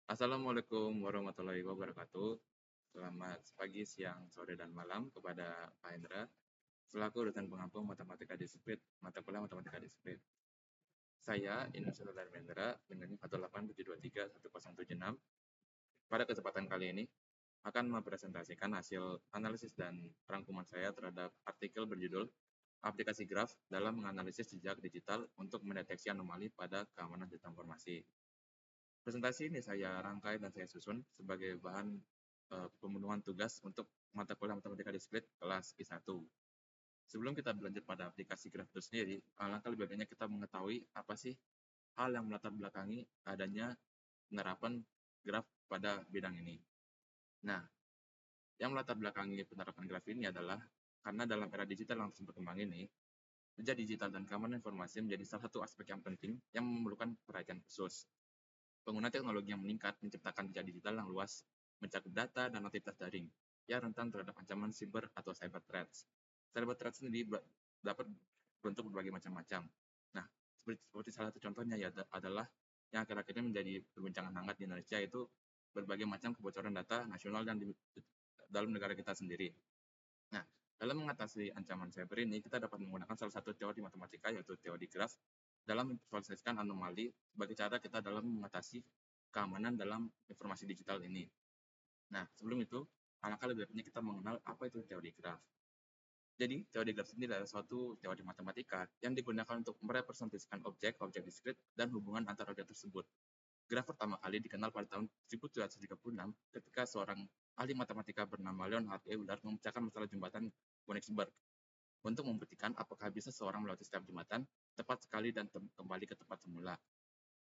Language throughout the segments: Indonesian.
Assalamualaikum warahmatullahi wabarakatuh. Selamat pagi, siang, sore, dan malam kepada Pak Hendra, selaku dosen pengampu Matematika Diskrit, mata kuliah Matematika Diskrit. Saya, Indonesia Saudara Hendra, dengan NIM 187231076. Pada kesempatan kali ini, akan mempresentasikan hasil analisis dan rangkuman saya terhadap artikel berjudul Aplikasi Graf dalam menganalisis jejak digital untuk mendeteksi anomali pada keamanan sistem informasi. Presentasi ini saya rangkai dan saya susun sebagai bahan pemenuhan tugas untuk mata kuliah Matematika Diskrit kelas I1. Sebelum kita berlanjut pada aplikasi graf itu sendiri, alangkah lebih baiknya kita mengetahui apa sih hal yang melatar belakangi adanya penerapan graf pada bidang ini. Nah, yang melatar belakangi penerapan graf ini adalah karena dalam era digital yang terus berkembang ini, jejak digital dan keamanan informasi menjadi salah satu aspek yang penting yang memerlukan perhatian khusus. Pengguna teknologi yang meningkat menciptakan jejak digital yang luas, mencakup data dan aktivitas daring, yang rentan terhadap ancaman siber atau cyber threats. Cyber threats sendiri dapat berbentuk berbagai macam-macam. Nah, seperti salah satu contohnya adalah yang akhir-akhir ini menjadi perbincangan hangat di Indonesia, yaitu berbagai macam kebocoran data nasional dan di dalam negara kita sendiri. Nah, dalam mengatasi ancaman cyber ini, kita dapat menggunakan salah satu teori matematika, yaitu teori graf, dalam memvisualisasikan anomali sebagai cara kita dalam mengatasi keamanan dalam informasi digital ini. Nah, sebelum itu, alangkah lebih baiknya kita mengenal apa itu teori graf. Jadi, teori graf sendiri adalah suatu teori matematika yang digunakan untuk merepresentasikan objek-objek diskrit dan hubungan antara objek tersebut. Graf pertama kali dikenal pada tahun 1736 ketika seorang ahli matematika bernama Leonhard Euler memecahkan masalah jembatan Königsberg untuk membuktikan apakah bisa seorang melewati setiap jembatan tepat sekali dan kembali ke tempat semula.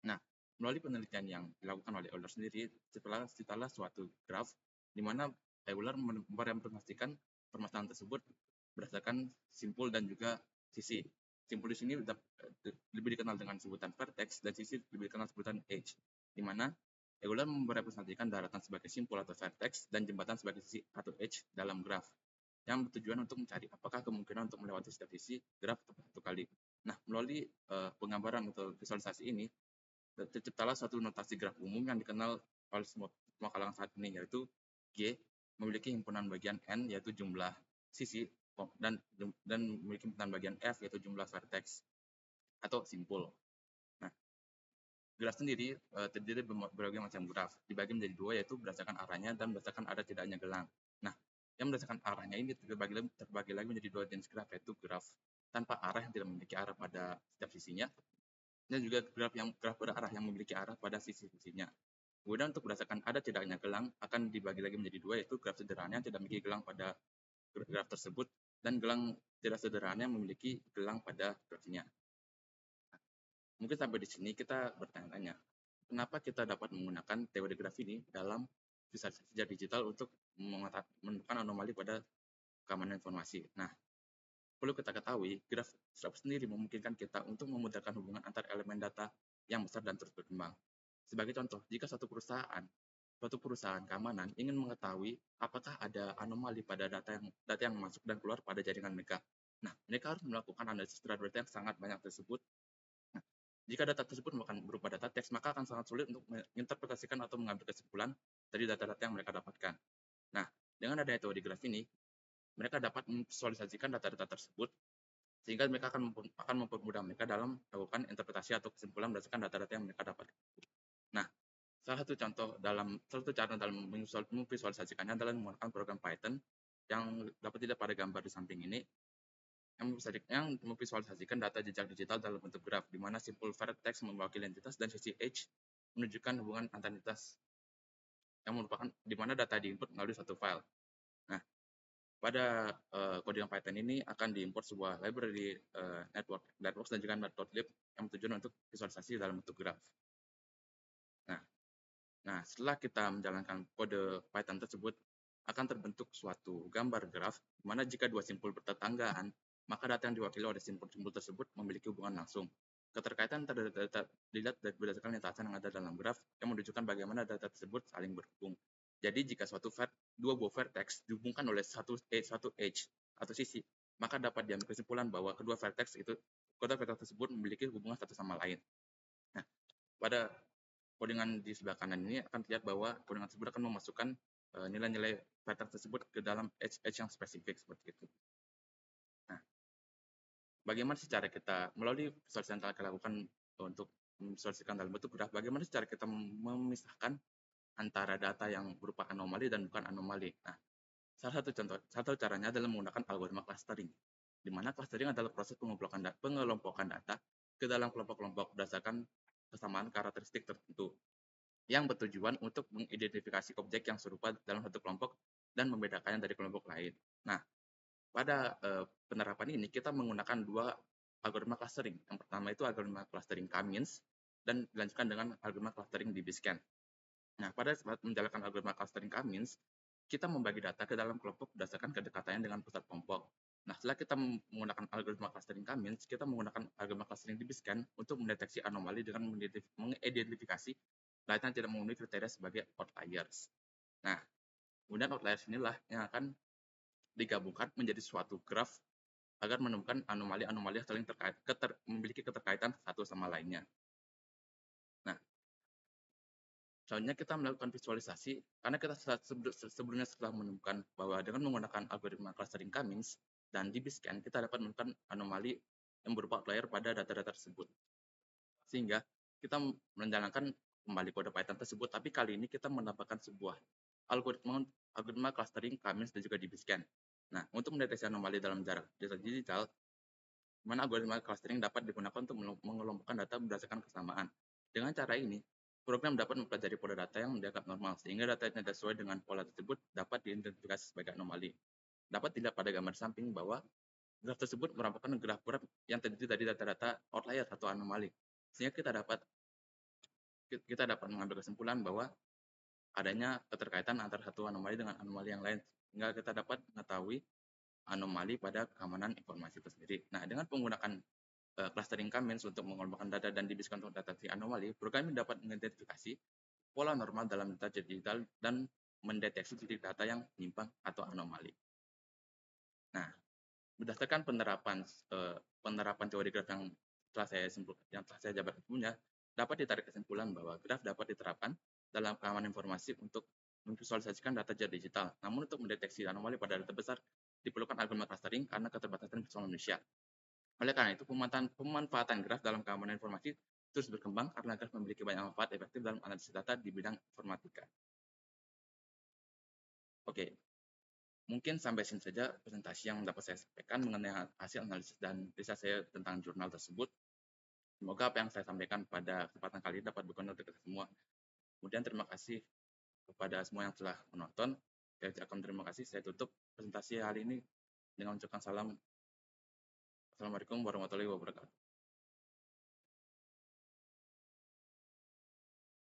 Nah, melalui penelitian yang dilakukan oleh Euler sendiri, setelah suatu graf di mana Euler merepresentasikan permasalahan tersebut berdasarkan simpul dan juga sisi. Simpul di sini lebih dikenal dengan sebutan vertex dan sisi lebih dikenal sebutan edge, di mana Euler merepresentasikan daratan sebagai simpul atau vertex dan jembatan sebagai sisi atau edge dalam graf, yang bertujuan untuk mencari apakah kemungkinan untuk melewati setiap sisi graf tepat satu kali. Nah, melalui penggambaran atau visualisasi ini, terciptalah suatu notasi graf umum yang dikenal oleh semua kalangan saat ini, yaitu G memiliki himpunan bagian N, yaitu jumlah sisi, dan memiliki himpunan bagian F, yaitu jumlah vertex atau simpul. Nah, graf sendiri terdiri dari berbagai macam graf, dibagi menjadi dua, yaitu berdasarkan arahnya dan berdasarkan ada tidaknya gelang. Nah, yang berdasarkan arahnya ini terbagi lagi menjadi dua jenis graf, yaitu graf tanpa arah yang tidak memiliki arah pada setiap sisinya, dan juga graf berarah yang memiliki arah pada sisi-sisinya. Kemudian untuk berdasarkan ada tidaknya gelang akan dibagi lagi menjadi dua, yaitu graf sederhana yang tidak memiliki gelang pada graf tersebut dan gelang tidak sederhana yang memiliki gelang pada grafnya. Mungkin sampai di sini kita bertanya-tanya, kenapa kita dapat menggunakan teori graf ini dalam visualisasi jejak digital untuk menemukan anomali pada keamanan informasi. Nah, perlu kita ketahui, graf sendiri memungkinkan kita untuk memudahkan hubungan antar elemen data yang besar dan terus berkembang. Sebagai contoh, jika suatu perusahaan keamanan ingin mengetahui apakah ada anomali pada data yang masuk dan keluar pada jaringan mereka. Nah, mereka harus melakukan analisis terhadap data yang sangat banyak tersebut. Nah, jika data tersebut berupa data teks, maka akan sangat sulit untuk menginterpretasikan atau mengambil kesimpulan dari data-data yang mereka dapatkan. Nah, dengan adanya teori graf ini, mereka dapat memvisualisasikan data-data tersebut sehingga mereka akan mempermudah mereka dalam melakukan interpretasi atau kesimpulan berdasarkan data-data yang mereka dapat. Nah, salah satu cara dalam memvisualisasikannya adalah menggunakan program Python yang dapat dilihat pada gambar di samping ini, yang memvisualisasikan data jejak digital dalam bentuk graf, di mana simpul vertex mewakili entitas dan sisi edge menunjukkan hubungan antar entitas, yang merupakan di mana data diinput melalui satu file. Nah, pada coding Python ini akan diimport sebuah library networks dan juga matplotlib yang bertujuan untuk visualisasi dalam bentuk graf. Nah, setelah kita menjalankan kode Python tersebut, akan terbentuk suatu gambar graf, di mana jika dua simpul bertetanggaan, maka data yang diwakili oleh simpul-simpul tersebut memiliki hubungan langsung. Keterkaitan data dilihat berdasarkan lintasan yang ada dalam graf yang menunjukkan bagaimana data tersebut saling berhubung. Jadi jika dua buah vertex dihubungkan oleh satu edge atau sisi, maka dapat diambil kesimpulan bahwa kedua vertex tersebut memiliki hubungan satu sama lain. Nah, pada codingan di sebelah kanan ini akan terlihat bahwa codingan tersebut akan memasukkan nilai-nilai pattern tersebut ke dalam edge yang spesifik seperti itu. Nah, bagaimana cara kita melalui visualisasi yang kita lakukan untuk memvisualisasikan dalam bentuk graf, bagaimana cara kita memisahkan antara data yang berupa anomali dan bukan anomali. Nah, salah satu caranya adalah menggunakan algoritma clustering, di mana clustering adalah proses pengelompokan data ke dalam kelompok-kelompok berdasarkan kesamaan karakteristik tertentu yang bertujuan untuk mengidentifikasi objek yang serupa dalam satu kelompok dan membedakannya dari kelompok lain. Nah, pada penerapan ini kita menggunakan dua algoritma clustering. Yang pertama itu algoritma clustering K-means dan dilanjutkan dengan algoritma clustering DB-scan. Nah, pada saat menjalankan algoritma clustering K-means, kita membagi data ke dalam kelompok berdasarkan kedekatannya dengan pusat kelompok. Nah, setelah kita menggunakan algoritma clustering K-means, kita menggunakan algoritma clustering DB-scan untuk mendeteksi anomali dengan mengidentifikasi data yang tidak memenuhi kriteria sebagai outliers. Nah, kemudian outliers inilah yang akan digabungkan menjadi suatu graf agar menemukan anomali-anomali yang saling memiliki keterkaitan satu sama lainnya. Nah, selanjutnya kita melakukan visualisasi, karena kita sebelumnya setelah menemukan bahwa dengan menggunakan algoritma clustering K-means dan DB-scan, kita dapat menemukan anomali yang berupa outlier pada data-data tersebut. Sehingga kita menjalankan kembali kode Python tersebut, tapi kali ini kita menambahkan sebuah algoritma clustering K-means dan juga DB-scan. Nah, untuk mendeteksi anomali dalam jarak data digital, di mana algoritma clustering dapat digunakan untuk mengelompokkan data berdasarkan kesamaan. Dengan cara ini, program dapat mempelajari pola data yang dianggap normal, sehingga data yang tidak sesuai dengan pola tersebut dapat diidentifikasi sebagai anomali. Dapat dilihat pada gambar samping bahwa graf tersebut merupakan graf yang terdiri dari data-data outlier atau anomali, sehingga kita dapat mengambil kesimpulan bahwa adanya keterkaitan antara satu anomali dengan anomali yang lain, sehingga kita dapat mengetahui anomali pada keamanan informasi itu sendiri. Nah, dengan penggunaan clustering K-means untuk mengelompokkan data dan DB-scan untuk deteksi anomali, program ini dapat mengidentifikasi pola normal dalam data digital dan mendeteksi titik data yang menyimpang atau anomali. Nah, berdasarkan penerapan teori graf yang telah saya jabarkan sebelumnya, dapat ditarik kesimpulan bahwa graf dapat diterapkan dalam keamanan informasi untuk memvisualisasikan data digital. Namun untuk mendeteksi anomali pada data besar diperlukan algoritma clustering karena keterbatasan visual manusia. Oleh karena itu, pemanfaatan graf dalam keamanan informasi terus berkembang karena graf memiliki banyak manfaat efektif dalam analisis data di bidang informatika. Oke, mungkin sampai sini saja presentasi yang dapat saya sampaikan mengenai hasil analisis dan riset saya tentang jurnal tersebut. Semoga apa yang saya sampaikan pada kesempatan kali ini dapat berguna untuk kita semua. Kemudian terima kasih kepada semua yang telah menonton. Saya ucapkan terima kasih. Saya tutup presentasi hari ini dengan mengucapkan salam. Assalamualaikum warahmatullahi wabarakatuh.